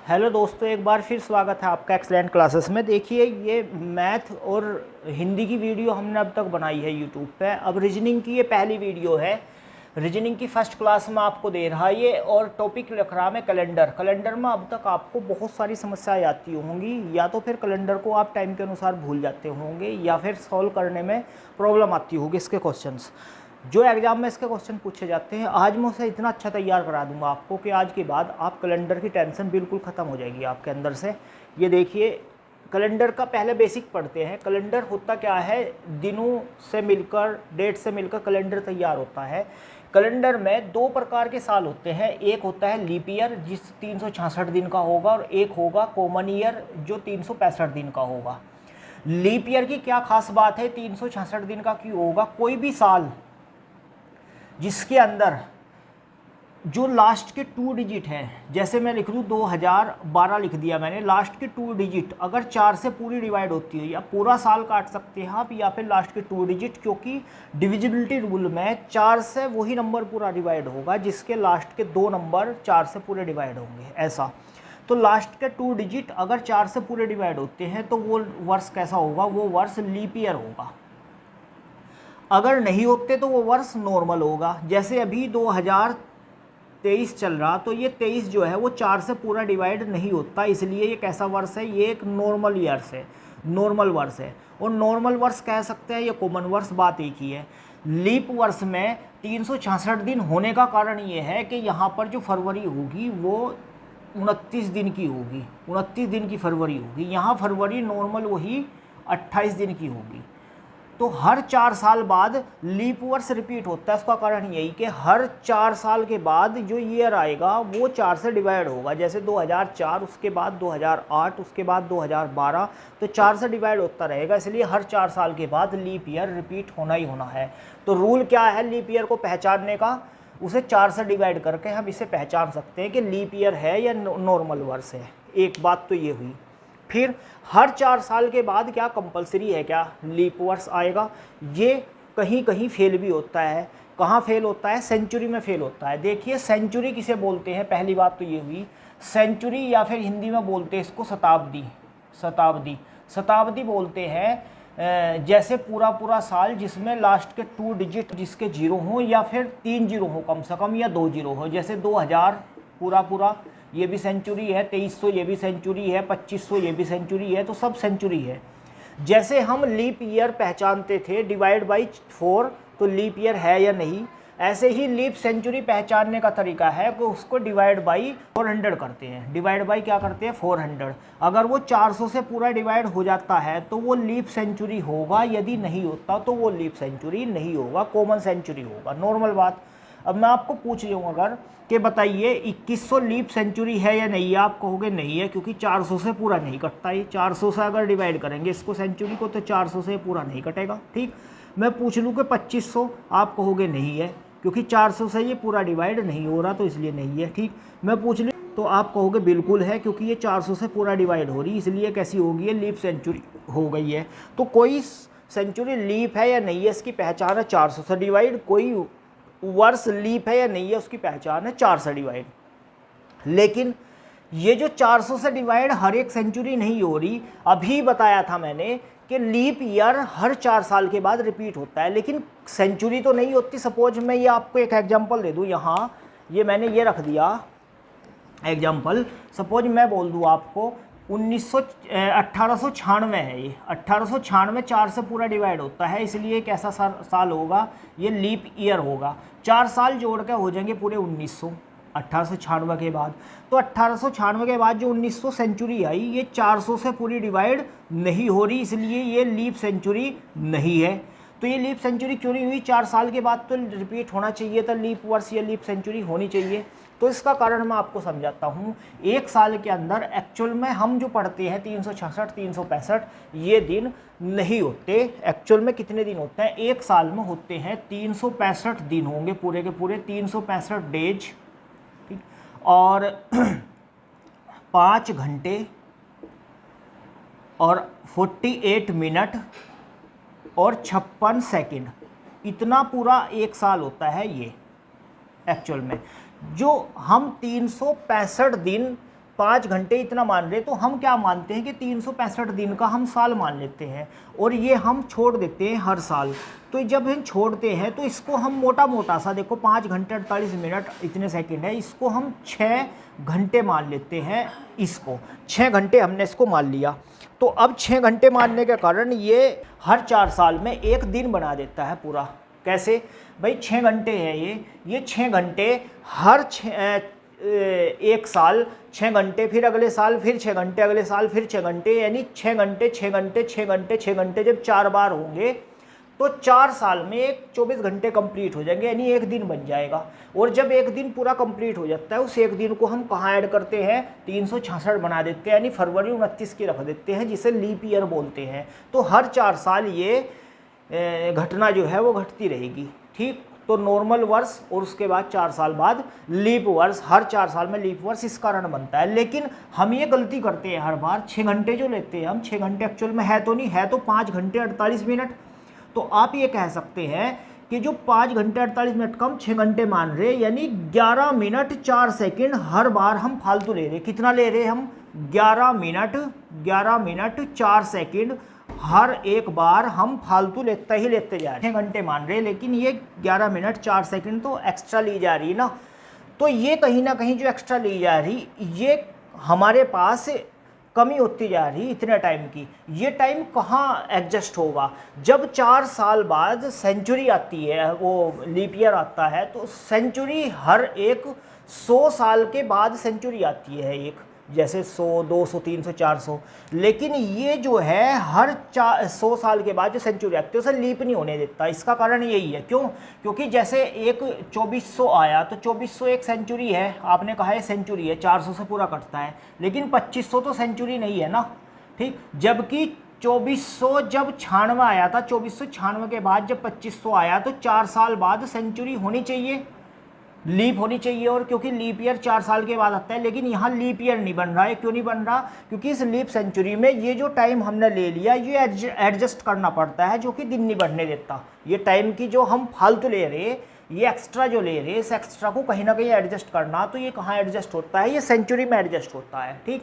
Hello दोस्तों, एक बार फिर स्वागत है आपका एक्सलेंट क्लासेस में। देखिए, ये मैथ और हिंदी की वीडियो हमने अब तक बनाई है यूट्यूब पे। अब रीजनिंग की ये पहली वीडियो है। रीजनिंग की फर्स्ट क्लास में आपको दे रहा है ये, और टॉपिक रख रहा मैं कैलेंडर। कैलेंडर में अब तक आपको बहुत सारी समस्याएं आती होंगी, या तो फिर कैलेंडर को आप टाइम के अनुसार भूल जाते होंगे, या फिर सॉल्व करने में प्रॉब्लम आती होगी इसके क्वेश्चंस। जो एग्जाम में इसके क्वेश्चन पूछे जाते हैं, आज मैं उसे इतना अच्छा तैयार करा दूंगा आपको कि आज के बाद आप कैलेंडर की टेंशन बिल्कुल ख़त्म हो जाएगी आपके अंदर से। ये देखिए, कैलेंडर का पहले बेसिक पढ़ते हैं। कैलेंडर होता क्या है? दिनों से मिलकर, डेट से मिलकर कैलेंडर तैयार होता है। कैलेंडर में दो प्रकार के साल होते हैं। एक होता है लीप ईयर, जिस 366 दिन का होगा, और एक होगा कॉमन ईयर, जो 365 दिन का होगा। लीप ईयर की क्या खास बात है? 366 दिन का क्यों होगा? कोई भी साल जिसके अंदर जो लास्ट के 2 डिजिट हैं, जैसे मैं लिख लूँ 2012 लिख दिया मैंने, लास्ट के 2 डिजिट अगर 4 से पूरी डिवाइड होती है, या पूरा साल काट सकते हैं आप, या फिर लास्ट के 2 डिजिट, क्योंकि डिविजिबिलिटी रूल में 4 से वही नंबर पूरा डिवाइड होगा जिसके लास्ट के 2 नंबर 4 से पूरे डिवाइड होंगे, ऐसा। तो लास्ट के 2 डिजिट अगर 4 से पूरे डिवाइड होते हैं तो वो वर्ष कैसा होगा? वो वर्ष लीप ईयर होगा। अगर नहीं होते तो वो वर्ष नॉर्मल होगा। जैसे अभी 2023 चल रहा, तो ये 23 जो है वो 4 से पूरा डिवाइड नहीं होता, इसलिए ये कैसा वर्ष है? ये एक नॉर्मल ईयर्स है, नॉर्मल वर्ष है। और नॉर्मल वर्ष कह सकते हैं या कॉमन वर्ष, बात एक ही है। लीप वर्ष में 366 दिन होने का कारण ये है कि यहाँ पर जो फरवरी होगी वो 29 दिन की होगी, 29 दिन की फरवरी होगी। यहाँ फरवरी नॉर्मल वही 28 दिन की होगी। तो हर 4 साल बाद लीप वर्ष रिपीट होता है। उसका कारण यही कि हर 4 साल के बाद जो ईयर आएगा वो 4 से डिवाइड होगा। जैसे 2004, उसके बाद 2008, उसके बाद 2012, तो 4 से डिवाइड होता रहेगा। इसलिए हर 4 साल के बाद लीप ईयर रिपीट होना ही होना है। तो रूल क्या है लीप ईयर को पहचानने का? उसे 4 से डिवाइड करके हम इसे पहचान सकते हैं कि लीप ईयर है या नॉर्मल वर्ष है। एक बात तो ये हुई। फिर हर 4 साल के बाद क्या कंपलसरी है क्या लीप वर्ष आएगा? ये कहीं कहीं फेल भी होता है। कहाँ फेल होता है? सेंचुरी में फेल होता है। देखिए, सेंचुरी किसे बोलते हैं? पहली बात तो ये हुई। सेंचुरी, या फिर हिंदी में बोलते हैं इसको शताब्दी। शताब्दी शताब्दी बोलते हैं जैसे पूरा पूरा साल जिसमें लास्ट के 2 डिजिट जिसके 0 हो, या फिर 3 जीरो हो कम से कम, या 2 जीरो हो। जैसे 2000 पूरा पूरा, ये भी सेंचुरी है। 2300 ये भी सेंचुरी है। 2500 ये भी सेंचुरी है। तो सब सेंचुरी है। जैसे हम लीप ईयर पहचानते थे डिवाइड बाई 4, तो लीप ईयर है या नहीं, ऐसे ही लीप सेंचुरी पहचानने का तरीका है कि उसको डिवाइड बाई 400 करते हैं। डिवाइड बाई क्या करते हैं? 400। अगर वो 400 से पूरा डिवाइड हो जाता है तो वो लीप सेंचुरी होगा, यदि नहीं होता तो वो लीप सेंचुरी नहीं होगा, कॉमन सेंचुरी होगा। नॉर्मल बात। अब मैं आपको पूछ रहा हूँ अगर कि बताइए 2100 लीप सेंचुरी है या नहीं है? आप कहोगे नहीं है, क्योंकि 400 से पूरा नहीं कटता। ये 400 से अगर डिवाइड करेंगे इसको सेंचुरी को, तो 400 से पूरा नहीं कटेगा। ठीक। मैं पूछ लूँ कि 2500, आप कहोगे नहीं है, क्योंकि 400 से ये पूरा डिवाइड नहीं हो रहा, तो इसलिए नहीं है। ठीक। मैं पूछ लूँ तो आप कहोगे बिल्कुल है, क्योंकि ये 400 से पूरा डिवाइड हो रही, इसलिए कैसी होगी? ये लीप सेंचुरी हो गई है। तो कोई सेंचुरी लीप है या नहीं है, इसकी पहचान है 400 से डिवाइड। कोई वर्ष लीप है या नहीं है, उसकी पहचान है 4 से डिवाइड। लेकिन ये जो 400 से डिवाइड हर एक सेंचुरी नहीं हो रही। अभी बताया था मैंने कि लीप ईयर हर 4 साल के बाद रिपीट होता है, लेकिन सेंचुरी तो नहीं होती। सपोज मैं ये आपको एक एग्जांपल दे दूं। यहाँ ये मैंने ये रख दिया एग्जांपल। सपोज मैं बोल दूं आपको 1896 है। ये 1896 4 से पूरा डिवाइड होता है, इसलिए एक ऐसा साल होगा, ये लीप ईयर होगा। 4 साल जोड़ के हो जाएंगे पूरे 1900 1896 के बाद। तो 1896 के बाद जो 1900 सेंचुरी आई, ये 400 से पूरी डिवाइड नहीं हो रही, इसलिए ये लीप सेंचुरी नहीं है। तो ये लीप सेंचुरी क्यों नहीं हुई? 4 साल के बाद तो रिपीट होना चाहिए था लीप वर्ष, या लीप सेंचुरी होनी चाहिए। तो इसका कारण मैं आपको समझाता हूँ। एक साल के अंदर एक्चुअल में हम जो पढ़ते हैं 366 365 ये दिन नहीं होते। एक्चुअल में कितने दिन होते हैं? एक साल में होते हैं 365 दिन होंगे, पूरे के पूरे 365 डेज। ठीक। और 5 घंटे और 48 मिनट और 56 सेकंड, इतना पूरा एक साल होता है ये एक्चुअल में। जो हम 365 दिन 5 घंटे इतना मान रहे, तो हम क्या मानते हैं कि 365 दिन का हम साल मान लेते हैं और ये हम छोड़ देते हैं हर साल। तो जब हम छोड़ते हैं तो इसको हम मोटा मोटा सा, देखो 5 घंटे 48 मिनट इतने सेकंड है, इसको हम 6 घंटे मान लेते हैं। इसको 6 घंटे हमने इसको मान लिया। तो अब 6 घंटे मानने के कारण ये हर 4 साल में एक दिन बना देता है पूरा। कैसे भाई, 6 घंटे है ये 6 घंटे हर एक साल 6 घंटे, फिर अगले साल फिर 6 घंटे, अगले साल फिर 6 घंटे, यानी 6 घंटे 6 घंटे 6 घंटे 6 घंटे जब 4 बार होंगे तो 4 साल में एक 24 घंटे कंप्लीट हो जाएंगे, यानी एक दिन बन जाएगा। और जब एक दिन पूरा कंप्लीट हो जाता है, उस एक दिन को हम कहाँ ऐड करते हैं, 366 बना देते हैं, यानी फरवरी 29 की रख देते हैं, जिसे लीप ईयर बोलते हैं। तो हर 4 साल ये घटना जो है वो घटती रहेगी। ठीक, तो नॉर्मल वर्ष और उसके बाद 4 साल बाद लीप वर्ष, हर 4 साल में लीप वर्ष इस कारण बनता है। लेकिन हम ये गलती करते हैं हर बार, 6 घंटे जो लेते हैं हम, 6 घंटे एक्चुअल में है तो नहीं है, तो 5 घंटे 48 मिनट। तो आप ये कह सकते हैं कि जो 5 घंटे 48 मिनट का हम 6 घंटे मान रहे, यानी 11 मिनट 4 सेकंड हर बार हम फालतू ले रहे। कितना ले रहे हम, 11 मिनट 4 सेकंड हर एक बार हम फालतू लेते ही लेते जा रहे हैं। 6 घंटे मान रहे, लेकिन ये 11 मिनट 4 सेकंड तो एक्स्ट्रा ली जा रही है ना। तो ये कहीं ना कहीं जो एक्स्ट्रा ली जा रही, ये हमारे पास कमी होती जा रही इतने टाइम की। ये टाइम कहाँ एडजस्ट होगा, जब 4 साल बाद सेंचुरी आती है, वो लीप ईयर आता है, तो सेंचुरी हर एक 100 साल के बाद सेंचुरी आती है एक, जैसे 100, 200, 300, 400। लेकिन ये जो है हर 100 साल के बाद जो सेंचुरी आती है उसे लीप नहीं होने देता। इसका कारण यही है, क्यों, क्योंकि जैसे एक 2400 आया तो 2400 एक सेंचुरी है, आपने कहा है सेंचुरी है, 400 से पूरा कटता है, लेकिन 2500 तो सेंचुरी नहीं है ना। ठीक, जबकि 2400 जब 96 आया था, 2496 के बाद जब 2500 आया तो 4 साल बाद सेंचुरी होनी चाहिए, लीप होनी चाहिए। और क्योंकि लीप ईयर 4 साल के बाद आता है, लेकिन यहाँ लीप ईयर नहीं बन रहा है। क्यों नहीं बन रहा, क्योंकि इस लीप सेंचुरी में ये जो टाइम हमने ले लिया ये एडजस्ट करना पड़ता है, जो कि दिन नहीं बढ़ने देता। ये टाइम की जो हम फालतू ले रहे, ये एक्स्ट्रा जो ले रहे, इस एक्स्ट्रा को कहीं ना कहीं एडजस्ट करना, तो ये कहाँ एडजस्ट होता है, ये सेंचुरी में एडजस्ट होता है। ठीक,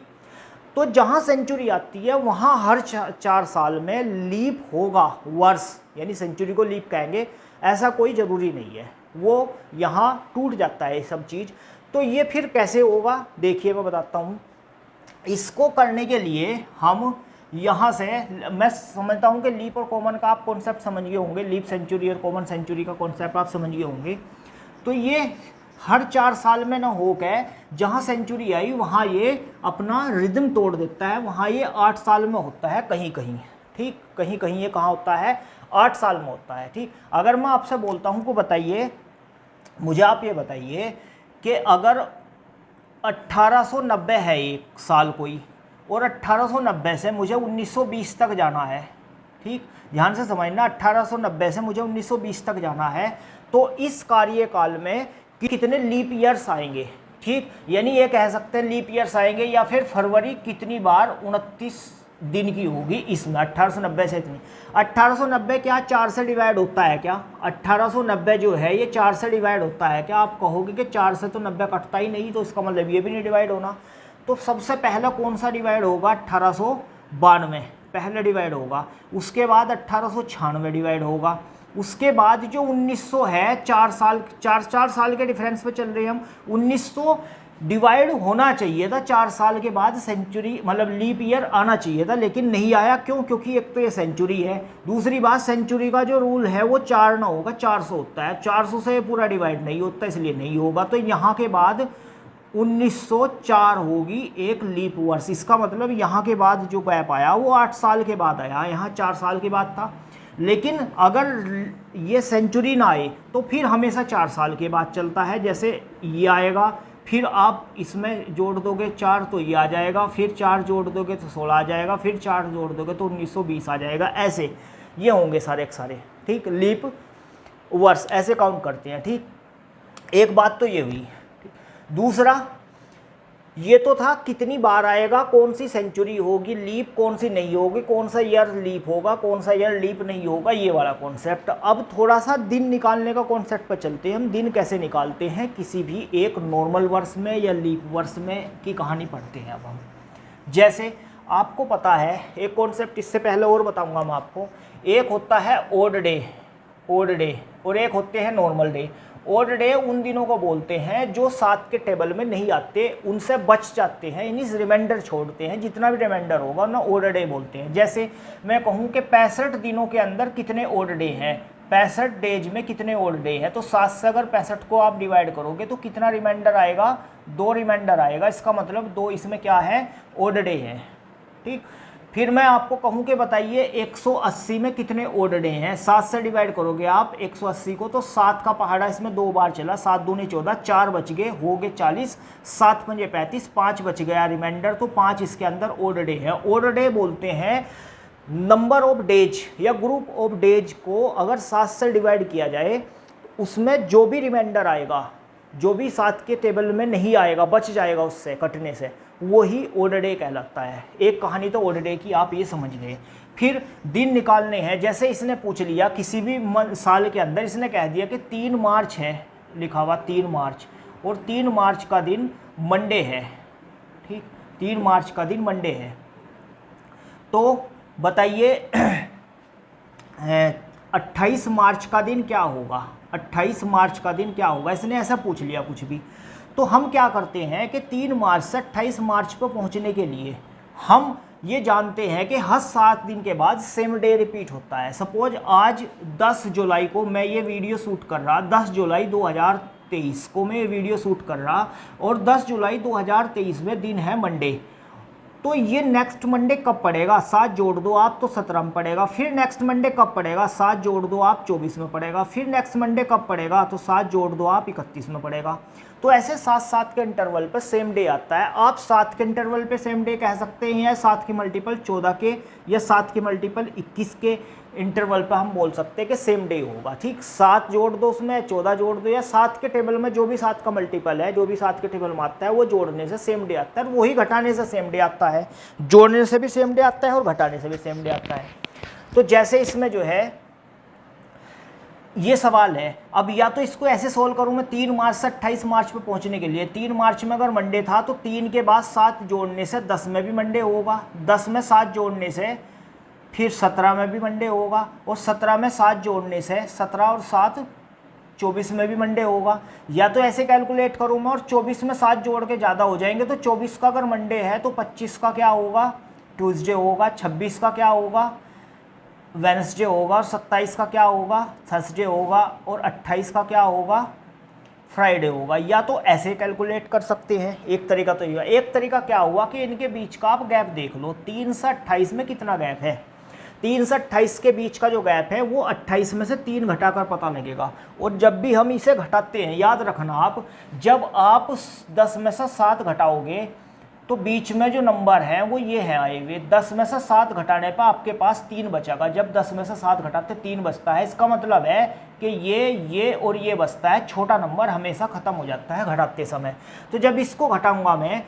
तो जहाँ सेंचुरी आती है वहाँ हर 4 साल में लीप होगा वर्ष, यानी सेंचुरी को लीप कहेंगे, ऐसा कोई ज़रूरी नहीं है, वो यहाँ टूट जाता है ये सब चीज़। तो ये फिर कैसे होगा, देखिए मैं बताता हूँ। इसको करने के लिए हम यहाँ से, मैं समझता हूँ कि लीप और कॉमन का आप कॉन्सेप्ट समझ गए होंगे, लीप सेंचुरी और कॉमन सेंचुरी का कॉन्सेप्ट आप समझ गए होंगे। तो ये हर 4 साल में ना हो गए, जहाँ सेंचुरी आई वहाँ ये अपना रिदम तोड़ देता है, वहाँ ये 8 साल में होता है कहीं कहीं। ठीक, कहीं कहीं ये कहाँ होता है, 8 साल में होता है। ठीक, अगर मैं आपसे बोलता हूँ को बताइए, मुझे आप ये बताइए कि अगर 1890 है एक साल कोई, और 1890 से मुझे 1920 तक जाना है। ठीक, ध्यान से समझना, 1890 से मुझे 1920 तक जाना है, तो इस कार्यकाल में कितने लीप ईयर्स आएंगे। ठीक, यानी ये कह सकते हैं लीप ईयर्स आएंगे, या फिर फरवरी कितनी बार 29 दिन की होगी इसमें, 1890 से इतनी। 1890 क्या 4 से डिवाइड होता है क्या, 1890 जो है ये 4 से डिवाइड होता है क्या। आप कहोगे कि 4 से तो 90 कटता ही नहीं, तो इसका मतलब ये भी नहीं डिवाइड होना। तो सबसे पहला कौन सा डिवाइड होगा, 1892 पहले डिवाइड होगा, उसके बाद 1896 डिवाइड होगा, उसके बाद जो 1900 है, 4 साल के डिफरेंस पे चल रहे हैं हम, 1900 डिवाइड होना चाहिए था 4 साल के बाद, सेंचुरी मतलब लीप ईयर आना चाहिए था, लेकिन नहीं आया। क्यों, क्योंकि एक तो ये सेंचुरी है, दूसरी बात सेंचुरी का जो रूल है वो 4 ना होगा, 400 होता है, 400 से पूरा डिवाइड नहीं होता, इसलिए नहीं होगा। तो यहाँ के बाद 1904 होगी एक लीप वर्ष। इसका मतलब यहाँ के बाद जो गैप आया वो 8 साल के बाद आया, यहाँ 4 साल के बाद था। लेकिन अगर ये सेंचुरी ना आए तो फिर हमेशा 4 साल के बाद चलता है। जैसे ये आएगा, फिर आप इसमें जोड़ दोगे 4 तो ये आ जाएगा, फिर 4 जोड़ दोगे तो 16 आ जाएगा, फिर 4 जोड़ दोगे तो 1920 आ जाएगा। ऐसे ये होंगे सारे के सारे। ठीक, लीप वर्ष ऐसे काउंट करते हैं। ठीक, एक बात तो ये हुई। दूसरा, ये तो था कितनी बार आएगा, कौन सी सेंचुरी होगी, लीप कौन सी नहीं होगी, कौन सा ईयर लीप होगा, कौन सा ईयर लीप नहीं होगा, ये वाला कॉन्सेप्ट। अब थोड़ा सा दिन निकालने का कॉन्सेप्ट पर चलते हैं। हम दिन कैसे निकालते हैं किसी भी एक नॉर्मल वर्ष में या लीप वर्ष में की कहानी पढ़ते हैं। अब हम जैसे आपको पता है एक कॉन्सेप्ट, इससे पहले और बताऊंगा मैं आपको। एक होता है ओड डे, ओड डे, और एक होते हैं नॉर्मल डे। ओड डे उन दिनों को बोलते हैं जो 7 के टेबल में नहीं आते, उनसे बच जाते हैं, यानी रिमाइंडर छोड़ते हैं, जितना भी रिमाइंडर होगा ना ओड डे बोलते हैं। जैसे मैं कहूँ कि 65 दिनों के अंदर कितने ओड डे हैं, 65 डेज में कितने ओड डे हैं, तो 7 से अगर 65 को आप डिवाइड करोगे तो कितना रिमाइंडर आएगा, 2 रिमाइंडर आएगा। इसका मतलब 2 इसमें क्या है, ओड डे है। ठीक, फिर मैं आपको कहूँ कि बताइए 180 में कितने ओड डे हैं, 7 से डिवाइड करोगे आप 180 को तो 7 का पहाड़ा इसमें 2 बार चला, 7 दूनी 14, 4 बच गए, हो गए 40, 7 पंजे 35, 5 बच गया रिमाइंडर, तो 5 इसके अंदर ओड डे है। ओड डे बोलते हैं नंबर ऑफ डेज या ग्रुप ऑफ डेज को अगर 7 से डिवाइड किया जाए, उसमें जो भी रिमाइंडर आएगा, जो भी 7 के टेबल में नहीं आएगा, बच जाएगा उससे कटने से, वही ओड डे कहलाता है। एक कहानी तो ओड डे की आप ये समझ गए। फिर दिन निकालने हैं। जैसे इसने पूछ लिया किसी भी साल के अंदर, इसने कह दिया कि 3 मार्च है, लिखा हुआ 3 मार्च, और 3 मार्च का दिन मंडे है। ठीक, 3 मार्च का दिन मंडे है, तो बताइए 28 मार्च का दिन क्या होगा, 28 मार्च का दिन क्या होगा। इसने ऐसा पूछ लिया कुछ भी, तो हम क्या करते हैं कि 3 मार्च से 28 मार्च पर पहुंचने के लिए हम ये जानते हैं कि हर 7 दिन के बाद सेम डे रिपीट होता है। सपोज आज 10 जुलाई को मैं ये वीडियो शूट कर रहा, 10 जुलाई 2023 को मैं ये वीडियो शूट कर रहा, और 10 जुलाई 2023 में दिन है मंडे, तो ये नेक्स्ट मंडे कब पड़ेगा, 7 जोड़ दो आप तो 17 में पड़ेगा। फिर नेक्स्ट मंडे कब पड़ेगा, 7 जोड़ दो आप 24 में पड़ेगा। फिर नेक्स्ट मंडे कब पड़ेगा, तो 7 जोड़ दो आप 31 में पड़ेगा। तो ऐसे 7-7 के इंटरवल पर सेम डे आता है। आप 7 के इंटरवल पे सेम डे कह सकते हैं, या 7 की मल्टीपल 14 के, या 7 की मल्टीपल 21 के इंटरवल पर हम बोल सकते हैं कि सेम डे होगा। ठीक, 7 जोड़ दो उसमें, 14 जोड़ दो, या 7 के टेबल में जो भी 7 का मल्टीपल है, जो भी 7 के टेबल में आता है, वो जोड़ने से सेम डे आता है, वही घटाने से सेम डे आता है। जोड़ने से भी सेम डे आता है और घटाने से भी सेम डे आता है। तो जैसे इसमें जो है ये सवाल है, अब या तो इसको ऐसे सोल्व करूँ मैं 3 मार्च से 28 मार्च पे पहुंचने के लिए। 3 मार्च में अगर मंडे था तो 3 के बाद 7 जोड़ने से 10 में भी मंडे होगा, 10 में 7 जोड़ने से फिर 17 में भी मंडे होगा, और 17 में 7 जोड़ने से 17 और 7 24 में भी मंडे होगा। या तो ऐसे कैलकुलेट करूँ मैं और 24 में 7 जोड़ के ज़्यादा हो जाएंगे, तो 24 का अगर मंडे है तो 25 का क्या होगा, ट्यूसडे होगा, 26 का क्या होगा, वेडनेसडे होगा, और 27 का क्या होगा, थर्सडे होगा, और 28 का क्या होगा, फ्राइडे होगा। या तो ऐसे कैलकुलेट कर सकते हैं, एक तरीका तो ये। एक तरीका क्या हुआ कि इनके बीच का आप गैप देख लो, 3 से 28 में कितना गैप है, 3 से 28 के बीच का जो गैप है वो 28 में से 3 घटाकर पता लगेगा। और जब भी हम इसे घटाते हैं, याद रखना आप, जब आप 10 में से 7 घटाओगे तो बीच में जो नंबर है वो ये है आए हुए, 10 में से 7 घटाने पर आपके पास 3 बचेगा। जब 10 में से 7 घटाते 3 बचता है, इसका मतलब है कि ये और ये बचता है, छोटा नंबर हमेशा ख़त्म हो जाता है घटाते समय। तो जब इसको घटाऊंगा मैं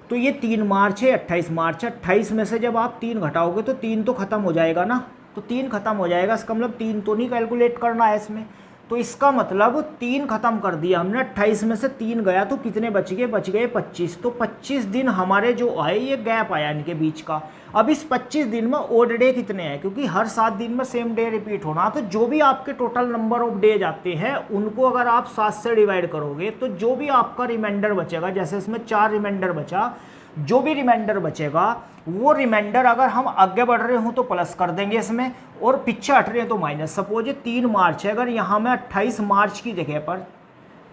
तो ये 3 मार्च है, 28 मार्च है, 28 में से जब आप 3 घटाओगे तो 3 तो ख़त्म हो जाएगा ना, तो 3 ख़त्म हो जाएगा। इसका मतलब 3 तो नहीं कैलकुलेट करना है इसमें, तो इसका मतलब 3 ख़त्म कर दिया हमने, 28 में से 3 गया तो कितने बच गए, बच गए 25। तो 25 दिन हमारे जो आए, ये गैप आया इनके बीच का। अब इस 25 दिन में ओड डे कितने हैं, क्योंकि हर 7 दिन में सेम डे रिपीट होना, तो जो भी आपके टोटल नंबर ऑफ डे जाते हैं उनको अगर आप 7 से डिवाइड करोगे तो जो भी आपका रिमाइंडर बचेगा, जैसे इसमें 4 रिमाइंडर बचा, जो भी रिमाइंडर बचेगा वो रिमाइंडर अगर हम आगे बढ़ रहे हों तो प्लस कर देंगे इसमें, और पीछे हट रहे हैं तो माइनस। सपोज 3 मार्च है, अगर यहाँ मैं 28 मार्च की जगह पर,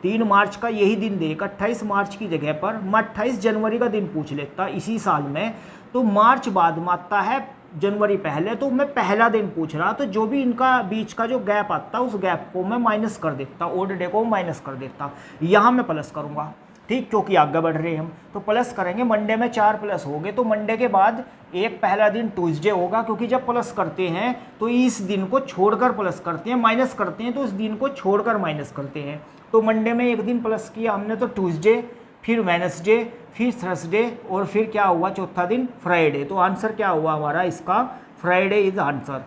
3 मार्च का यही दिन देकर 28 मार्च की जगह पर मैं 28 जनवरी का दिन पूछ लेता इसी साल में, तो मार्च बाद में आता है जनवरी पहले, तो मैं पहला दिन पूछ रहा, तो जो भी इनका बीच का जो गैप आता उस गैप को मैं माइनस कर देता, ओड डे को माइनस कर देता। यहाँ मैं प्लस करूँगा, ठीक, क्योंकि आगे बढ़ रहे हैं हम, तो प्लस करेंगे। मंडे में 4 प्लस हो गए, तो मंडे के बाद एक पहला दिन ट्यूसडे होगा, क्योंकि जब प्लस करते हैं तो इस दिन को छोड़कर प्लस करते हैं, माइनस करते हैं तो इस दिन को छोड़कर माइनस करते हैं। तो मंडे में एक दिन प्लस किया हमने तो ट्यूसडे, फिर वेडनेसडे, फिर थर्सडे और फिर क्या हुआ चौथा दिन फ्राइडे। तो आंसर क्या हुआ हमारा इसका, फ्राइडे इज आंसर।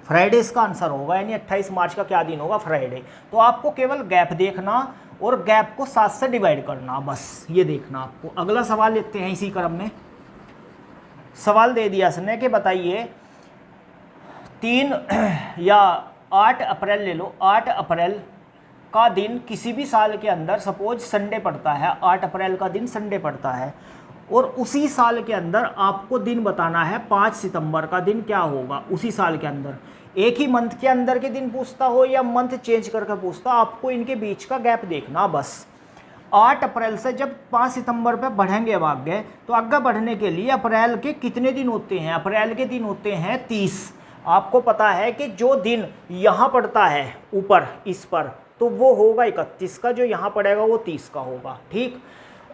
फ्राइडे इसका आंसर होगा, यानी 28 मार्च का क्या दिन होगा, फ्राइडे। तो आपको केवल गैप देखना और गैप को 7 से डिवाइड करना, बस ये देखना आपको। अगला सवाल लेते हैं इसी क्रम में। सवाल दे दिया इसने कि बताइए 3 या 8 अप्रैल ले लो, 8 अप्रैल का दिन किसी भी साल के अंदर सपोज संडे पड़ता है, 8 अप्रैल का दिन संडे पड़ता है, और उसी साल के अंदर आपको दिन बताना है 5 सितंबर का दिन क्या होगा उसी साल के अंदर। एक ही मंथ के अंदर के दिन पूछता हो या मंथ चेंज करके पूछता, आपको इनके बीच का गैप देखना बस। 8 अप्रैल से जब 5 सितंबर पे बढ़ेंगे आगे, तो आगे बढ़ने के लिए अप्रैल के कितने दिन होते हैं, अप्रैल के दिन होते हैं 30। आपको पता है कि जो दिन यहाँ पड़ता है ऊपर इस पर, तो वो होगा 31 का, जो यहाँ पड़ेगा वो 30 का होगा, ठीक।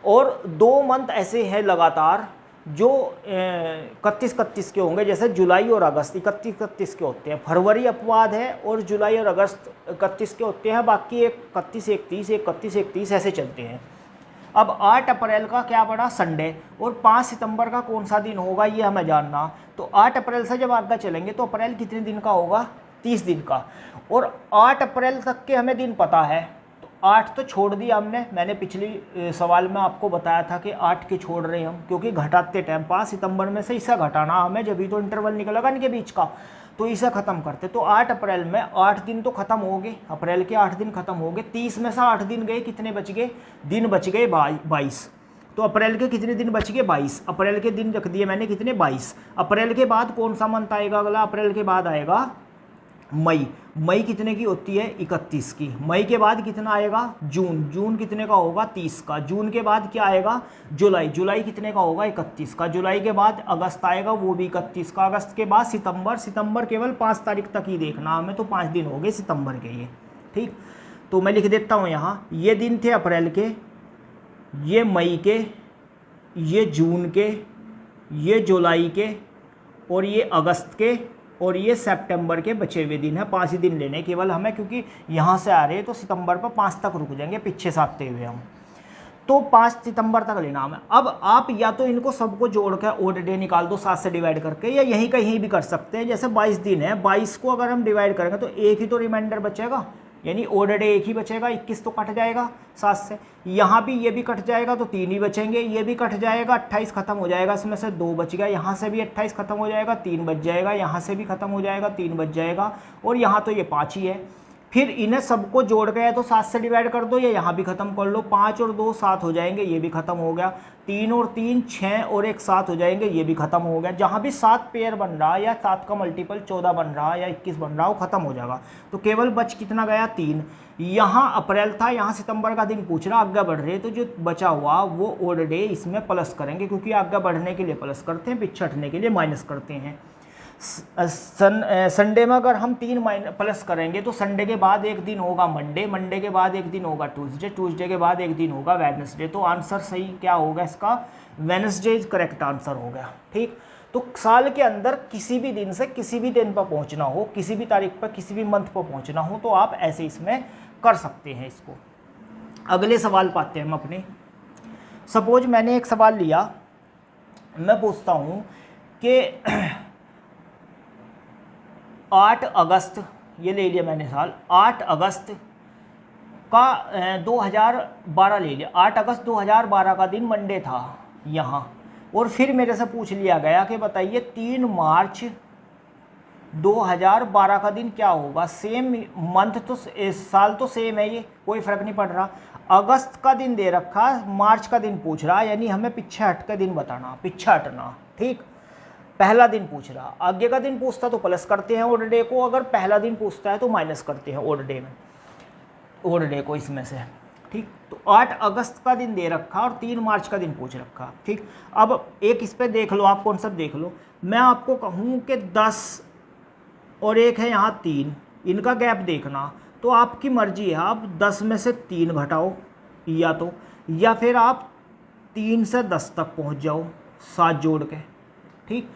और 2 मंथ ऐसे हैं लगातार जो 31 के होंगे, जैसे जुलाई और अगस्त 31 के होते हैं। फरवरी अपवाद है और जुलाई और अगस्त 31 के होते हैं, बाकी 31 ऐसे चलते हैं। अब 8 अप्रैल का क्या पड़ा, संडे, और 5 सितंबर का कौन सा दिन होगा ये हमें जानना। तो 8 अप्रैल से जब आगे चलेंगे तो अप्रैल कितने दिन का होगा, 30 दिन का। और 8 अप्रैल तक के हमें दिन पता है, तो 8 तो छोड़ दिया हमने। मैंने पिछली सवाल में आपको बताया था कि 8 के छोड़ रहे हैं हम, क्योंकि घटाते टाइम 5 सितंबर में से इसे घटाना हमें, जब भी तो इंटरवल निकलेगा इनके बीच का, तो इसे ख़त्म करते। तो 8 अप्रैल में 8 दिन तो ख़त्म हो गए, अप्रैल के 8 दिन ख़त्म हो गए। 30 में से 8 दिन गए, कितने बच गए, दिन बच गए 22। तो अप्रैल के कितने दिन बच गए, 22। अप्रैल के दिन रख दिए मैंने कितने, 22। अप्रैल के बाद कौन सा मंथ आएगा अगला, अप्रैल के बाद आएगा मई। मई कितने की होती है, 31 की। मई के बाद कितना आएगा, जून। जून कितने का होगा, 30 का। जून के बाद क्या आएगा, जुलाई। जुलाई कितने का होगा, 31 का। जुलाई के बाद अगस्त आएगा, वो भी 31 का। अगस्त के बाद सितंबर। सितंबर केवल 5 तारीख तक ही देखना हमें, तो 5 दिन हो गए सितंबर के ये, ठीक। तो मैं लिख देता हूँ यहाँ, ये दिन थे अप्रैल के, ये मई के, ये जून के, ये जुलाई के, और ये अगस्त के, और ये सितंबर के बचे हुए दिन हैं। 5 ही दिन लेने केवल हमें, क्योंकि यहाँ से आ रहे हैं तो सितंबर पर 5 तक रुक जाएंगे पीछे से आते हुए हम, तो 5 सितंबर तक लेना हमें। अब आप या तो इनको सबको जोड़ कर ओड डे निकाल दो 7 से डिवाइड करके, या यहीं कहीं भी कर सकते हैं। जैसे 22 दिन है, 22 को अगर हम डिवाइड करेंगे तो एक ही तो रिमाइंडर बचेगा, यानी ओड डे एक ही बचेगा, 21 तो कट जाएगा 7 से। यहाँ भी ये भी कट जाएगा तो 3 ही बचेंगे, ये भी कट जाएगा, 28 खत्म हो जाएगा, इसमें से 2 बच गया। यहाँ से भी 28 खत्म हो जाएगा, 3 बच जाएगा। यहाँ से भी खत्म हो जाएगा, 3 बच जाएगा। और यहाँ तो ये 5 ही है। फिर इन्हें सबको जोड़ के तो 7 से डिवाइड कर दो, या यहाँ भी खत्म कर लो। 5 और 2 7 हो जाएंगे, ये भी खत्म हो गया। 3 और 3 6 और 1 7 हो जाएंगे, ये भी खत्म हो गया। जहाँ भी 7 पेयर बन रहा है या 7 का मल्टीपल 14 बन रहा है या 21 बन रहा है, वो खत्म हो जाएगा। तो केवल बच कितना गया, 3। यहाँ अप्रैल था, यहाँ सितंबर का दिन पूछ रहा, आगे बढ़ रहे, तो जो बचा हुआ वो ओड डे इसमें प्लस करेंगे, क्योंकि आगे बढ़ने के लिए प्लस करते हैं, पीछे हटने के लिए माइनस करते हैं। संडे में अगर हम 3 प्लस करेंगे तो संडे के बाद एक दिन होगा मंडे, मंडे के बाद एक दिन होगा ट्यूसडे, ट्यूसडे के बाद एक दिन होगा वेडनेसडे। तो आंसर सही क्या होगा इसका, वेडनेसडे इज करेक्ट आंसर हो गया, ठीक। तो साल के अंदर किसी भी दिन से किसी भी दिन पर पहुंचना हो, किसी भी तारीख पर किसी भी मंथ पर पहुंचना हो, तो आप ऐसे इसमें कर सकते हैं इसको। अगले सवाल पाते हैं हम अपने। सपोज मैंने एक सवाल लिया, मैं पूछता हूँ कि 8 अगस्त, ये ले लिया मैंने साल, 8 अगस्त का 2012 ले लिया। 8 अगस्त 2012 का दिन मंडे था यहाँ, और फिर मेरे से पूछ लिया गया कि बताइए 3 मार्च 2012 का दिन क्या होगा। सेम मंथ तो साल तो सेम है, ये कोई फ़र्क नहीं पड़ रहा। अगस्त का दिन दे रखा, मार्च का दिन पूछ रहा, यानी हमें पीछे हट के दिन बताना, पीछे हटना, ठीक। पहला दिन पूछ रहा, आगे का दिन पूछता तो प्लस करते हैं ओड डे को, अगर पहला दिन पूछता है तो माइनस करते हैं ओड डे में, ओड डे को इसमें से, ठीक। तो 8 अगस्त का दिन दे रखा और 3 मार्च का दिन पूछ रखा, ठीक। अब एक इस पर देख लो, आप कॉन्सेप्ट देख लो। मैं आपको कहूँ कि 10 और एक है यहाँ 3, इनका गैप देखना, तो आपकी मर्जी है, आप 10 में से 3 घटाओ, या फिर आप 3 से 10 तक पहुँच जाओ 7 जोड़ के, ठीक।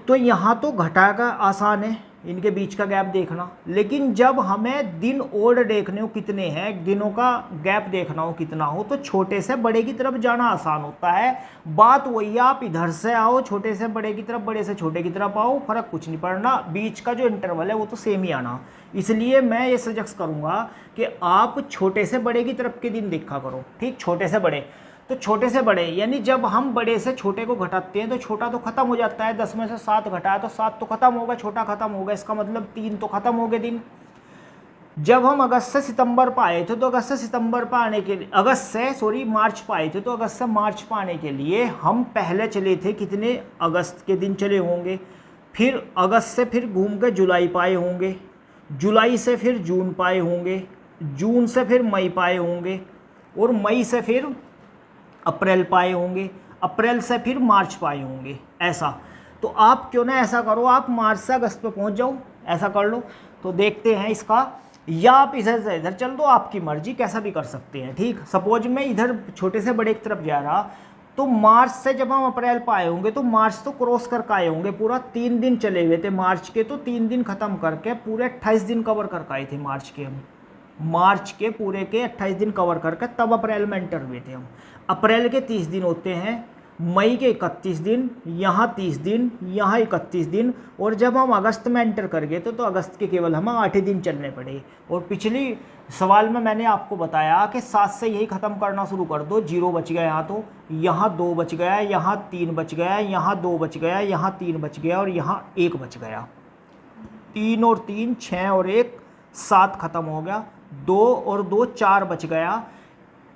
तो यहाँ तो घटा का आसान है, इनके बीच का गैप देखना। लेकिन जब हमें दिन ओड देखने हो कितने हैं, दिनों का गैप देखना हो कितना हो, तो छोटे से बड़े की तरफ जाना आसान होता है। बात वही, आप इधर से आओ छोटे से बड़े की तरफ, बड़े से छोटे की तरफ आओ, फर्क कुछ नहीं पड़ना, बीच का जो इंटरवल है वो तो सेम ही आना। इसलिए मैं ये सजेस्ट करूँगा कि आप छोटे से बड़े की तरफ के दिन देखा करो, ठीक। छोटे से बड़े, तो छोटे से बड़े यानी जब हम बड़े से छोटे को घटाते हैं तो छोटा तो खत्म हो जाता है। 10 में से 7 घटाया तो 7 तो खत्म होगा, छोटा खत्म होगा, इसका मतलब 3 तो खत्म हो गए दिन। जब हम अगस्त से सितंबर पर आए थे तो अगस्त से सितंबर पर आने के लिए, मार्च पर आए थे तो अगस्त से मार्च पर आने के लिए हम पहले चले थे कितने अगस्त के दिन चले होंगे, फिर अगस्त से फिर घूम के जुलाई पाए होंगे, जुलाई से फिर जून पाए होंगे, जून से फिर मई पाए होंगे, और मई से फिर अप्रैल पाए होंगे, अप्रैल से फिर मार्च पाए होंगे। ऐसा तो आप क्यों ना ऐसा करो, आप मार्च से अगस्त पे पहुंच जाओ, ऐसा कर लो। तो देखते हैं इसका, या आप इधर से इधर चल दो, आपकी मर्जी, कैसा भी कर सकते हैं, ठीक। सपोज मैं इधर छोटे से बड़े की तरफ जा रहा, तो मार्च से जब हम अप्रैल पे आए होंगे तो मार्च तो क्रॉस करके आए होंगे, पूरा 3 दिन चले हुए थे मार्च के, तो 3 दिन खत्म करके पूरे 28 दिन कवर करके आए थे मार्च के। हम मार्च के पूरे के 28 दिन कवर करके तब अप्रैल में एंटर हुए थे हम। अप्रैल के 30 दिन होते हैं, मई के 31 दिन, यहाँ 30 दिन, यहाँ 31 दिन, और जब हम अगस्त में एंटर कर गए तो अगस्त के केवल हमें 8 दिन चलने पड़े। और पिछली सवाल में मैंने आपको बताया कि 7 से यही ख़त्म करना शुरू कर दो, 0 बच गया यहाँ, तो यहाँ 2 बच गया, यहाँ 3 बच गया, यहाँ 2 बच गया, यहाँ 3 बच गया, और यहाँ 1 बच गया। 3 और 3 6 और 1 7 खत्म हो गया, 2 और 2 4 बच गया।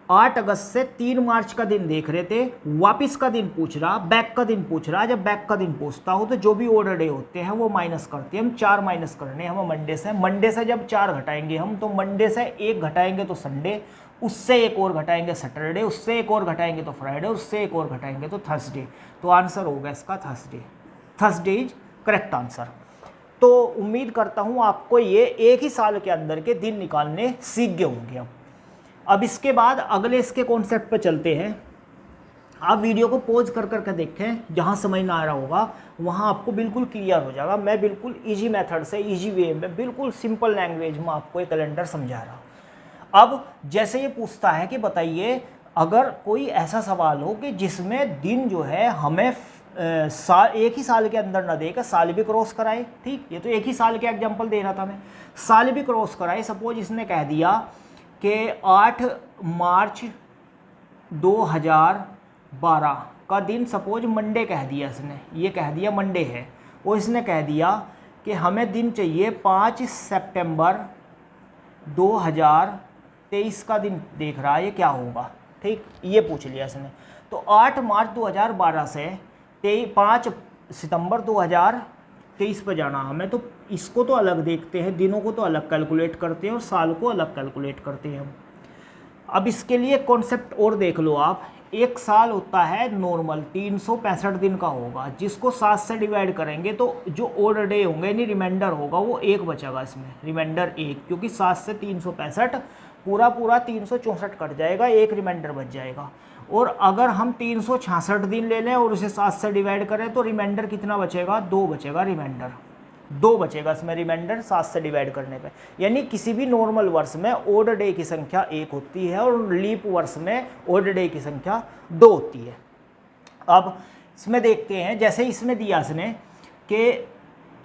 8 अगस्त से 3 मार्च का दिन देख रहे थे, वापस का दिन पूछ रहा, बैक का दिन पूछ रहा। जब बैक का दिन पूछता हो तो जो भी ऑर्डर डे होते हैं वो माइनस करते हैं हम, 4 माइनस करने हम मंडे से जब 4 घटाएंगे हम, तो मंडे से 1 घटाएंगे तो संडे, उससे एक और घटाएंगे सैटरडे, उससे एक और घटाएंगे तो फ्राइडे, उससे एक और घटाएंगे तो थर्सडे। तो आंसर होगा इसका थर्सडे इज करेक्ट आंसर। तो उम्मीद करता हूँ आपको ये एक ही साल के अंदर के दिन निकालने सीख गए होंगे। अब इसके बाद अगले इसके कॉन्सेप्ट पे चलते हैं। आप वीडियो को पॉज कर करके देखें, जहाँ समझ ना आ रहा होगा वहाँ आपको बिल्कुल क्लियर हो जाएगा। मैं बिल्कुल इजी मेथड से, इजी वे में, बिल्कुल सिंपल लैंग्वेज में आपको ये कैलेंडर समझा रहा हूँ। अब जैसे ये पूछता है कि बताइए अगर कोई ऐसा सवाल हो कि जिसमें दिन जो है हमें एक ही साल के अंदर ना देकर साल भी क्रॉस कराए, ठीक। ये तो एक ही साल के एग्जाम्पल दे रहा था मैं, साल भी क्रॉस कराए। सपोज इसने कह दिया कि 8 मार्च 2012 का दिन सपोज मंडे कह दिया इसने, ये कह दिया मंडे है, और इसने कह दिया कि हमें दिन चाहिए 5 सितंबर 2023 का दिन देख रहा है, ये क्या होगा, ठीक। ये पूछ लिया इसने। तो 8 मार्च 2012 से 5 सितंबर 2023 पर जाना हमें, तो इसको तो अलग देखते हैं, दिनों को तो अलग कैलकुलेट करते हैं और साल को अलग कैलकुलेट करते हैं हम। अब इसके लिए कॉन्सेप्ट और देख लो आप। एक साल होता है नॉर्मल 365 दिन का होगा, जिसको 7 से डिवाइड करेंगे तो जो ओड डे होंगे यानी रिमाइंडर होगा वो 1 बचेगा इसमें, रिमाइंडर 1, क्योंकि 7 से 365 पूरा 364 कट जाएगा, 1 रिमाइंडर बच जाएगा। और अगर हम 366 दिन ले लें और उसे 7 से डिवाइड करें तो रिमाइंडर कितना बचेगा, 2 बचेगा, रिमाइंडर 2 बचेगा इसमें रिमाइंडर 7 से डिवाइड करने पे। यानी किसी भी नॉर्मल वर्ष में ओड डे की संख्या 1 होती है और लीप वर्ष में ओड डे की संख्या 2 होती है। अब इसमें देखते हैं, जैसे इसमें दिया इसने कि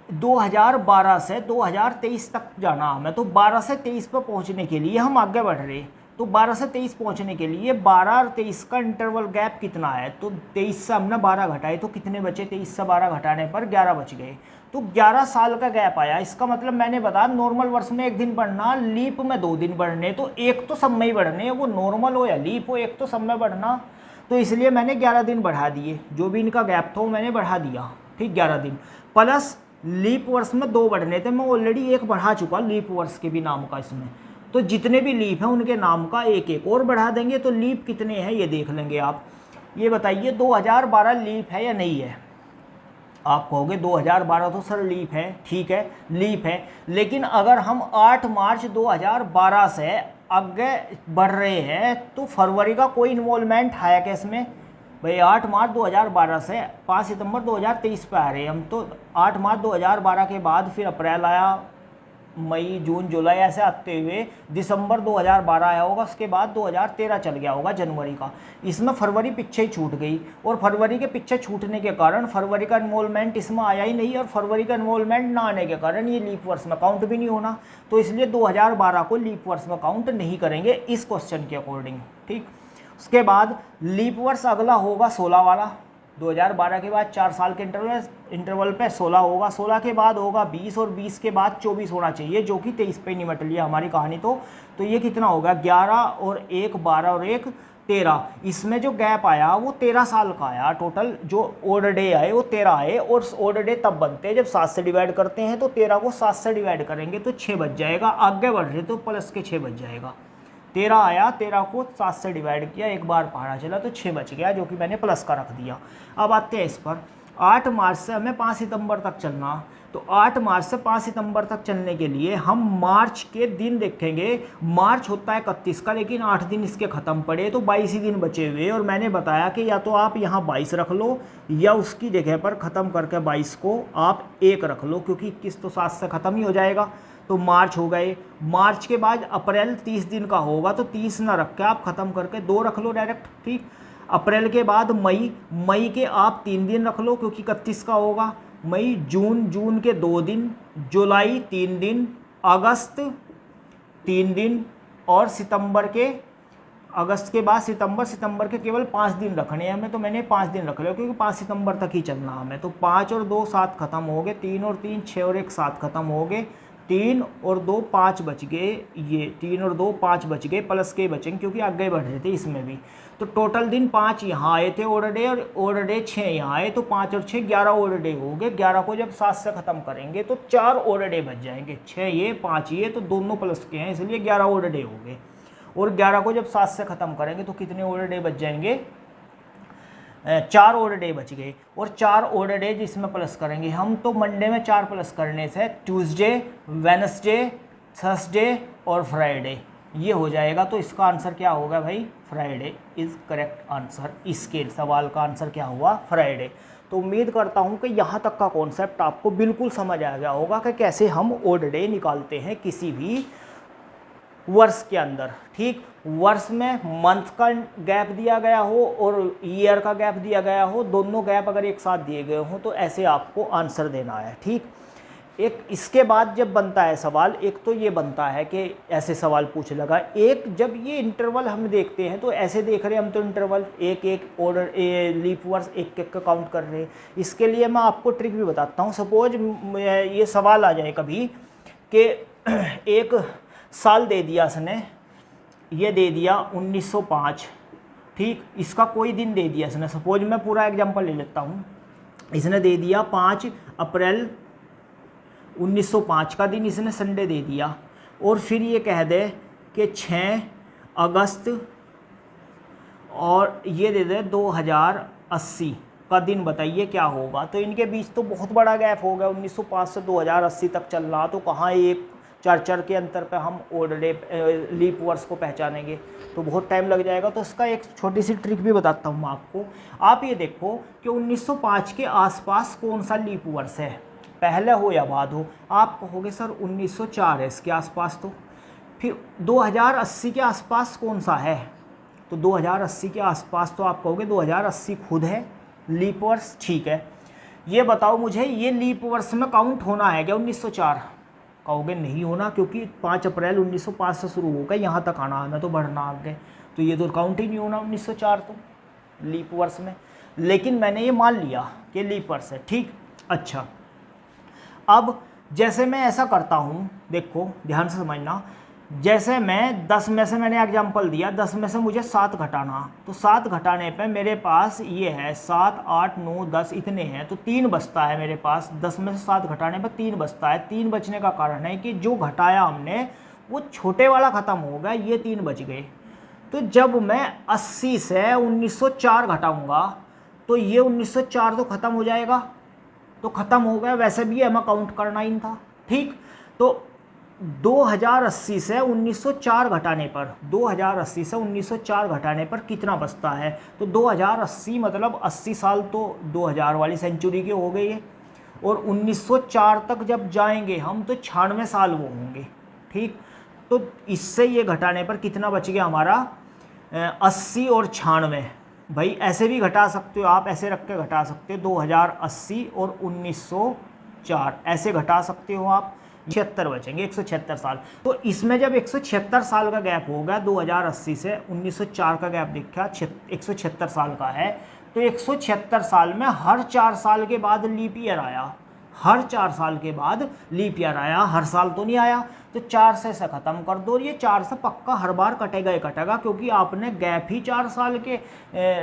2012 से 2023 तक जाना हमें, तो 12 से 23 पर पहुंचने के लिए हम आगे बढ़ रहे, तो 12 से 23 पहुंचने के लिए 12 और 23 का इंटरवल गैप कितना है, तो 23 से हमने 12 घटाए तो कितने बचे, 23 से 12 घटाने पर 11 बच गए, तो 11 साल का गैप आया। इसका मतलब मैंने बताया नॉर्मल वर्ष में 1 दिन बढ़ना, लीप में 2 दिन बढ़ने, तो एक तो सब में ही बढ़ने, वो नॉर्मल हो या लीप हो, एक तो सब में बढ़ना, तो इसलिए मैंने 11 दिन बढ़ा दिए, जो भी इनका गैप था वो मैंने बढ़ा दिया, ठीक। 11 दिन प्लस लीप वर्ष में 2 बढ़ने थे, मैं ऑलरेडी 1 बढ़ा चुका लीप वर्ष के भी नाम का इसमें, तो जितने भी लीप हैं उनके नाम का 1 और बढ़ा देंगे, तो लीप कितने हैं ये देख लेंगे आप। ये बताइए 2012 लीप है या नहीं है। आप कहोगे 2012 तो सर लीप है, ठीक है लीप है, लेकिन अगर हम 8 मार्च 2012 से आगे बढ़ रहे हैं तो फरवरी का कोई इन्वॉल्वमेंट है क्या इसमें, भाई 8 मार्च 2012 से 5 सितंबर 2023 पे आ रहे हैं हम। तो 8 मार्च 2012 के बाद फिर अप्रैल आया, मई, जून, जुलाई, ऐसे आते हुए दिसंबर 2012 आया होगा, उसके बाद 2013 चल गया होगा जनवरी का। इसमें फरवरी पीछे ही छूट गई, और फरवरी के पीछे छूटने के कारण फरवरी का इन्वॉल्वमेंट इसमें आया ही नहीं, और फरवरी का इन्वॉल्वमेंट ना आने के कारण ये लीप वर्ष में काउंट भी नहीं होना। तो इसलिए 2012 को लीप वर्ष में काउंट नहीं करेंगे इस क्वेश्चन के अकॉर्डिंग। ठीक, उसके बाद लीप वर्ष अगला होगा 16 वाला। 2012 के बाद 4 साल के इंटरवल पे 16 होगा, 16 के बाद होगा 20, और 20 के बाद 24 होना चाहिए, जो कि 23 पे निमट लिया हमारी कहानी। तो ये कितना होगा, 11 और 1 12 और 1 13। इसमें जो गैप आया वो 13 साल का आया। टोटल जो ओड डे आए वो 13 आए, और ओड डे तब बनते हैं जब 7 से डिवाइड करते हैं। तो 13 को 7 से डिवाइड करेंगे तो 6 बच जाएगा, आगे बढ़ रहे तो प्लस के 6 बच जाएगा। 13 आया, 13 को 7 से डिवाइड किया, एक बार पहाड़ा चला तो 6 बच गया, जो कि मैंने प्लस का रख दिया। अब आते हैं इस पर। 8 मार्च से हमें 5 सितंबर तक चलना। तो 8 मार्च से 5 सितंबर तक चलने के लिए हम मार्च के दिन देखेंगे। मार्च होता है 31 का, लेकिन 8 दिन इसके ख़त्म पड़े तो 22 ही दिन बचे हुए। और मैंने बताया कि या तो आप यहाँ 22 रख लो, या उसकी जगह पर ख़त्म करके 22 को आप 1 रख लो, क्योंकि 21 तो 7 से ख़त्म ही हो जाएगा। तो मार्च हो गए। मार्च के बाद अप्रैल 30 दिन का होगा, तो 30 ना रख के आप ख़त्म करके 2 रख लो डायरेक्ट। ठीक, अप्रैल के बाद मई, मई के आप 3 दिन रख लो, क्योंकि 31 का होगा। मई, जून, जून के 2 दिन, जुलाई 3 दिन, अगस्त 3 दिन, और सितंबर के, अगस्त के बाद सितंबर, सितंबर के केवल 5 दिन रखने हैं हमें। तो मैंने 5 दिन रख लिया, क्योंकि 5 सितंबर तक ही चलना हमें। तो 5 और 2 7 खत्म हो गए, 3 और 3 6 और 1 7 खत्म हो गए, 3 और 2 5 बच गए। ये 3 और 2 5 बच गए, प्लस के बचेंगे क्योंकि आगे बढ़ रहे थे इसमें भी। तो टोटल दिन 5 यहाँ आए थे ओड डे, और ओड डे 6 यहाँ आए। तो 5 और 6 11 ओड डे हो गए। 11 को जब 7 से ख़त्म करेंगे तो 4 ओड डे बच जाएंगे, 6 ये 5 ये, तो दोनों प्लस के हैं, इसलिए 11 ओड डे हो गए। और 11 को जब 7 से ख़त्म करेंगे तो कितने ओड डे बच जाएंगे, 4 ओड डे बच गए। और 4 ओड डे जिसमें प्लस करेंगे हम, तो मंडे में 4 प्लस करने से ट्यूसडे, वेडनेसडे, थर्सडे और फ्राइडे ये हो जाएगा। तो इसका आंसर क्या होगा भाई, फ्राइडे इज़ करेक्ट आंसर। इसके सवाल का आंसर क्या हुआ, फ्राइडे। तो उम्मीद करता हूँ कि यहाँ तक का कॉन्सेप्ट आपको बिल्कुल समझ आ गया होगा कि कैसे हम ओड डे निकालते हैं किसी भी वर्ष के अंदर। ठीक, वर्ष में मंथ का गैप दिया गया हो और ईयर का गैप दिया गया हो, दोनों गैप अगर एक साथ दिए गए हों तो ऐसे आपको आंसर देना है। ठीक, एक इसके बाद जब बनता है सवाल, एक तो ये बनता है कि ऐसे सवाल पूछ लगा, एक जब ये इंटरवल हम देखते हैं तो ऐसे देख रहे हैं हम, तो इंटरवल एक एक ऑर्डर लीप वर्ष एक एक का काउंट कर रहे हैं। इसके लिए मैं आपको ट्रिक भी बताता हूँ। सपोज ये सवाल आ जाए कभी कि एक साल दे दिया इसने, ये दे दिया 1905। ठीक, इसका कोई दिन दे दिया इसने, सपोज मैं पूरा एग्जांपल ले लेता हूँ। इसने दे दिया 5 अप्रैल 1905 का दिन इसने संडे दे दिया, और फिर ये कह दे कि 6 अगस्त और ये दे दे 2080 का दिन, बताइए क्या होगा। तो इनके बीच तो बहुत बड़ा गैप हो गया, 1905 से 2080 तक चल रहा। तो कहाँ एक 4 के अंतर पे हम ओड डे लीप वर्ष को पहचानेंगे, तो बहुत टाइम लग जाएगा। तो इसका एक छोटी सी ट्रिक भी बताता हूँ मैं आपको। आप ये देखो कि 1905 के आसपास कौन सा लीप वर्ष है, पहले हो या बाद हो। आप कहोगे सर 1904 है इसके आसपास, तो फिर 2080 के आसपास कौन सा है, तो 2080 के आसपास तो आप कहोगे 2080 खुद है लीप वर्ष। ठीक है, ये बताओ मुझे, ये लीप वर्ष में काउंट होना है क्या 1904? कहोगे नहीं होना, क्योंकि 5 अप्रैल 1905 से शुरू होगा, यहाँ तक आना है तो बढ़ना आगे, तो ये तो काउंट ही नहीं होना 1904 तो लीप वर्ष में। लेकिन मैंने ये मान लिया कि लीप वर्ष है। ठीक, अच्छा, अब जैसे मैं ऐसा करता हूँ, देखो ध्यान से समझना, जैसे मैं 10 में से मैंने एग्जांपल दिया, 10 में से मुझे 7 घटाना, तो 7 घटाने पे मेरे पास ये है 7 8 9 10 इतने हैं, तो 3 बचता है मेरे पास। 10 में से 7 घटाने पे 3 बचता है। 3 बचने का कारण है कि जो घटाया हमने वो छोटे वाला ख़त्म हो गया, ये 3 बच गए। तो जब मैं 80 से 1904 घटाऊँगा तो ये 1904 तो ख़त्म हो जाएगा, तो ख़त्म हो गया। वैसे भी हमें काउंट करना ही था। ठीक, तो 2080 से 1904 घटाने पर 2080 से 1904 घटाने पर कितना बचता है? तो 2080 मतलब 80 साल तो 2000 वाली सेंचुरी के हो गए ये, और 1904 तक जब जाएंगे हम तो 96 साल वो होंगे। ठीक, तो इससे ये घटाने पर कितना बच गया हमारा? 80 और 96। भाई ऐसे भी घटा सकते हो आप, ऐसे रख के घटा सकते हो 2080 और 1904 ऐसे घटा सकते हो आप। 76 बचेंगे, 176 साल। तो इसमें जब 176 साल का गैप होगा, 2080 से 1904 का गैप देखा 176 साल का है, तो 176 साल में हर 4 साल के बाद लीप ईयर आया, हर 4 साल के बाद लीप ईयर आया, हर साल तो नहीं आया। तो 4 से ख़त्म कर दो, ये 4 से पक्का हर बार कटेगा ही कटेगा, क्योंकि आपने गैप ही 4 साल के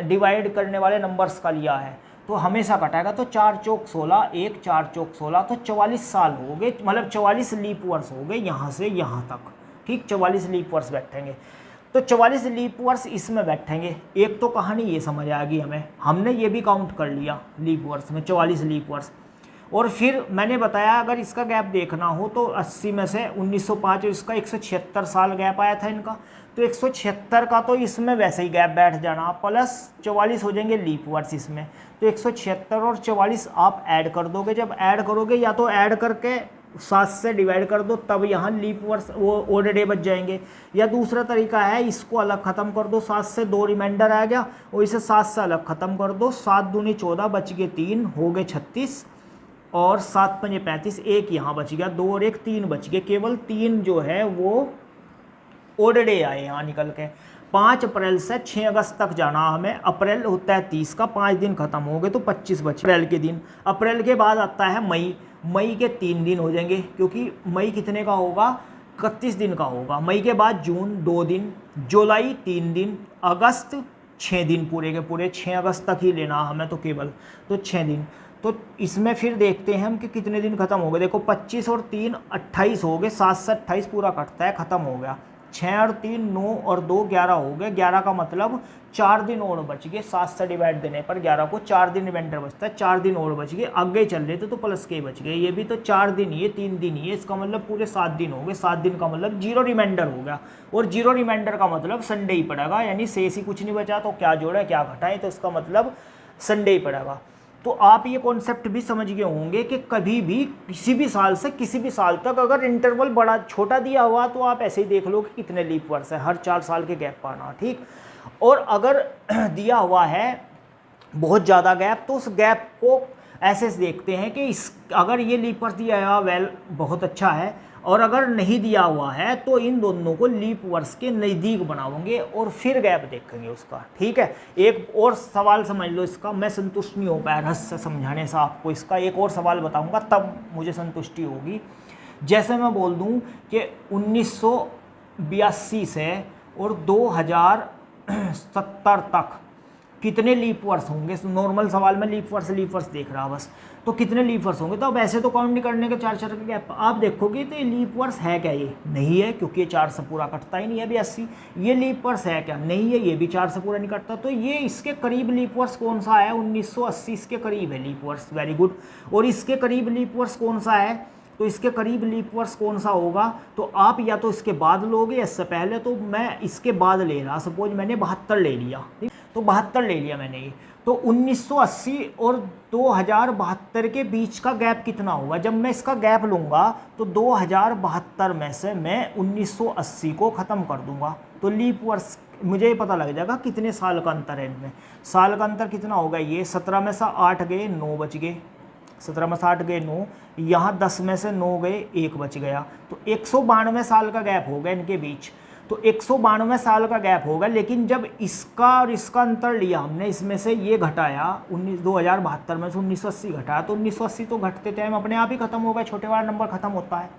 डिवाइड करने वाले नंबर्स का लिया है, तो हमेशा कटेगा। तो 4 चौक 16, 1 4 चौक 16, तो 44 साल हो गए, मतलब 44 लीप वर्ष हो गए यहाँ से यहाँ तक। ठीक, 44 लीप वर्ष बैठेंगे, तो 44 लीप वर्ष इसमें बैठेंगे। एक तो कहानी ये समझ आ गई हमें, हमने ये भी काउंट कर लिया लीप वर्ष में 44 लीप वर्ष। और फिर मैंने बताया अगर इसका गैप देखना हो तो 80 में से 1905 इसका 176 साल गैप आया था इनका, तो 176 का तो इसमें वैसे ही गैप बैठ जाना, प्लस 44 हो जाएंगे लीप वर्ष इसमें। तो 176 और 44 आप ऐड कर दोगे, जब ऐड करोगे या तो ऐड करके 7 से डिवाइड कर दो, तब यहाँ लीप वर्ष वो ओड डे बच जाएंगे, या दूसरा तरीका है इसको अलग ख़त्म कर दो, 7 से 2 रिमाइंडर आ गया और इसे 7 से अलग ख़त्म कर दो, 7 दूनी 14 बच गए 3 हो गए 36, और 7 पंजे 35, एक यहाँ बच गया, 2 और 1 3 बच गए, केवल 3 जो है वो ओड डे आए यहाँ निकल के। 5 अप्रैल से 6 अगस्त तक जाना हमें, अप्रैल होता है 30 का, 5 दिन खत्म हो गए तो 25 बचे अप्रैल के दिन। अप्रैल के बाद आता है मई, मई के 3 दिन हो जाएंगे, क्योंकि मई कितने का होगा? 31 दिन का होगा। मई के बाद जून 2 दिन, जुलाई 3 दिन, अगस्त 6 दिन, पूरे के पूरे 6 अगस्त तक ही लेना हमें तो केवल, तो 6 दिन। तो इसमें फिर देखते हैं हम कि कितने दिन खत्म हो गए। देखो 25 और 3 28 हो गए, 7 से 28 पूरा कटता है, ख़त्म हो गया। 6 और 3 9 और 2 11 हो गए, 11 का मतलब 4 दिन और बच गए, 7 से डिवाइड देने पर 11 को 4 दिन रिमाइंडर बचता है, 4 दिन और बच गए। आगे चल रहे थे तो प्लस के बच गए, ये भी तो 4 दिन ही है, 3 दिन ही है, इसका मतलब पूरे 7 दिन हो गए। 7 दिन का मतलब 0 रिमाइंडर हो गया, और 0 रिमाइंडर का मतलब संडे ही पड़ेगा, यानी शेष ही कुछ नहीं बचा, तो क्या जोड़े क्या घटाएं, तो इसका मतलब संडे ही पड़ेगा। तो आप ये कॉन्सेप्ट भी समझ गए होंगे कि कभी भी किसी भी साल से किसी भी साल तक अगर इंटरवल बड़ा छोटा दिया हुआ तो आप ऐसे ही देख लो कि कितने लीप वर्ष है, हर 4 साल के गैप पाना। ठीक, और अगर दिया हुआ है बहुत ज़्यादा गैप तो उस गैप को ऐसे देखते हैं कि इस अगर ये लीप वर्ष दिया हुआ वेल बहुत अच्छा है, और अगर नहीं दिया हुआ है तो इन दोनों को लीप वर्ष के नज़दीक बनाओगे और फिर गैप देखेंगे उसका। ठीक है, एक और सवाल समझ लो इसका, मैं संतुष्ट नहीं हो पाया रहस्य समझाने से आपको, इसका एक और सवाल बताऊंगा तब मुझे संतुष्टि होगी। जैसे मैं बोल दूं कि 1982 से और 2070 तक कितने लीप वर्ष होंगे, नॉर्मल सवाल में लीप वर्ष देख रहा बस, तो कितने लीप वर्ष होंगे, तो अब ऐसे तो काउंट नहीं करने के 4 के गैप आप देखोगे तो ये लीप वर्ष है क्या? ये नहीं है, क्योंकि ये 4 से पूरा कटता ही नहीं है 82। ये लीप वर्ष है क्या? नहीं है, ये भी 4 से पूरा नहीं कटता। तो ये इसके करीब लीप वर्ष कौन सा है? 1980 इसके करीब है लीप वर्ष, वेरी गुड। और इसके करीब लीप वर्ष कौन सा है? तो इसके करीब लीप वर्ष कौन सा होगा? तो आप या तो इसके बाद लोगे, इससे पहले तो मैं इसके बाद ले रहा, सपोज मैंने 72 ले लिया, तो 72 ले लिया मैंने ये, तो 1980 और 2072 के बीच का गैप कितना होगा? जब मैं इसका गैप लूँगा तो 2072 में से मैं 1980 को ख़त्म कर दूंगा, तो लीप वर्ष मुझे पता लग जाएगा कितने साल का अंतर है इनमें। साल का अंतर कितना होगा? ये 17 में से 8 गए 9 बच गए, 17 में से 8 गए 9, यहाँ 10 में से 9 गए 1 बच गया, तो 192 साल का गैप होगा इनके बीच। तो 192 साल का गैप होगा, लेकिन जब इसका और इसका अंतर लिया हमने, इसमें से ये घटाया 2072 में से 1980 घटाया, तो 1980 तो घटते टाइम अपने आप ही खत्म हो गया, छोटे वाला नंबर खत्म होता है।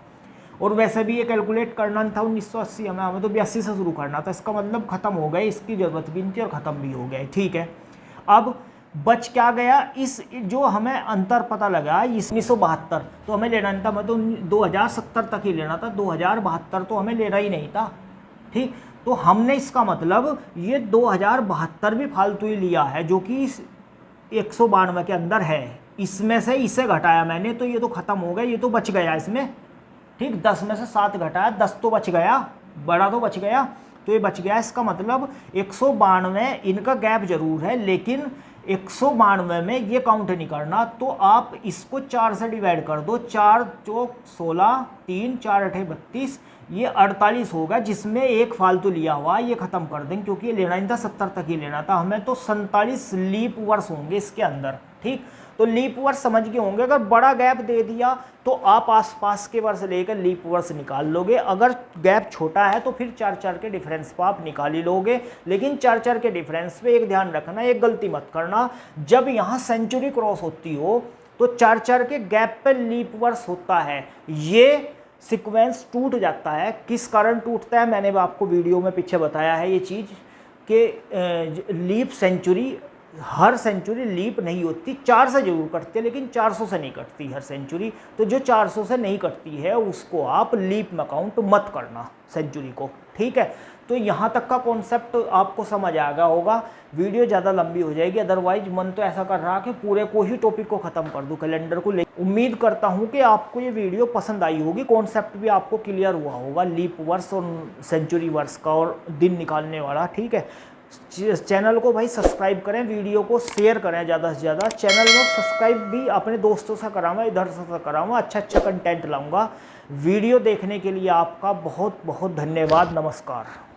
और वैसे भी ये कैलकुलेट करना था 1980, हमें तो 82 से शुरू करना था, इसका मतलब खत्म हो गए, इसकी ज़रूरत भी नहीं थी और ख़त्म भी हो गए। ठीक है, अब बच क्या गया? इस जो हमें अंतर पता लगा 1972, तो हमें लेना नहीं था, मैं तो 2070 तक ही लेना था, 2072 तो हमें लेना ही नहीं था। ठीक, तो हमने इसका मतलब ये 2072 भी फालतू ही लिया है, जो कि इस 192 के अंदर है, इसमें से इसे घटाया मैंने, तो ये तो ख़त्म हो गया, ये तो बच गया इसमें, ठीक, 10 में से 7 घटाया, 10 तो बच गया, बड़ा तो बच गया, तो ये बच गया। इसका मतलब 192, इनका गैप जरूर है लेकिन 192 में ये काउंट नहीं करना। तो आप इसको 4 से डिवाइड कर दो, 4 चौक 16, 3 4 8 32, ये 48 होगा, जिसमें एक फालतू लिया हुआ, ये खत्म कर देंगे क्योंकि ये लेना नहीं था, 70 तक ही लेना था हमें। तो 47 लीप वर्ष होंगे इसके अंदर। ठीक, तो लीप वर्ष समझ के होंगे। अगर बड़ा गैप दे दिया तो आप आसपास के वर्ष लेकर लीप वर्ष निकाल लोगे, अगर गैप छोटा है तो फिर 4-4 के डिफरेंस पर आप निकाल ही लोगे। लेकिन 4-4 के डिफरेंस पे एक ध्यान रखना, एक गलती मत करना, जब यहाँ सेंचुरी क्रॉस होती हो तो 4-4 के गैप पे लीप वर्ष होता है, ये सीक्वेंस टूट जाता है। किस कारण टूटता है मैंने आपको वीडियो में पीछे बताया है ये चीज़, कि लीप सेंचुरी, हर सेंचुरी लीप नहीं होती, 4 से जरूर कटती है लेकिन 400 से नहीं कटती हर सेंचुरी। तो जो 400 से नहीं कटती है उसको आप लीप में काउंट मत करना सेंचुरी को। ठीक है, तो यहाँ तक का कॉन्सेप्ट आपको समझ आ गया होगा। वीडियो ज़्यादा लंबी हो जाएगी, अदरवाइज मन तो ऐसा कर रहा कि पूरे को ही टॉपिक को ख़त्म कर दूँ, कैलेंडर को ले। उम्मीद करता हूँ कि आपको ये वीडियो पसंद आई होगी, कॉन्सेप्ट भी आपको क्लियर हुआ होगा लीप वर्ष और सेंचुरी वर्ष का और दिन निकालने वाला। ठीक है, चैनल को भाई सब्सक्राइब करें, वीडियो को शेयर करें ज़्यादा से ज़्यादा। चैनल में सब्सक्राइब भी अपने दोस्तों से कराऊंगा, इधर से कराऊंगा, अच्छा कंटेंट लाऊंगा। वीडियो देखने के लिए आपका बहुत बहुत धन्यवाद। नमस्कार।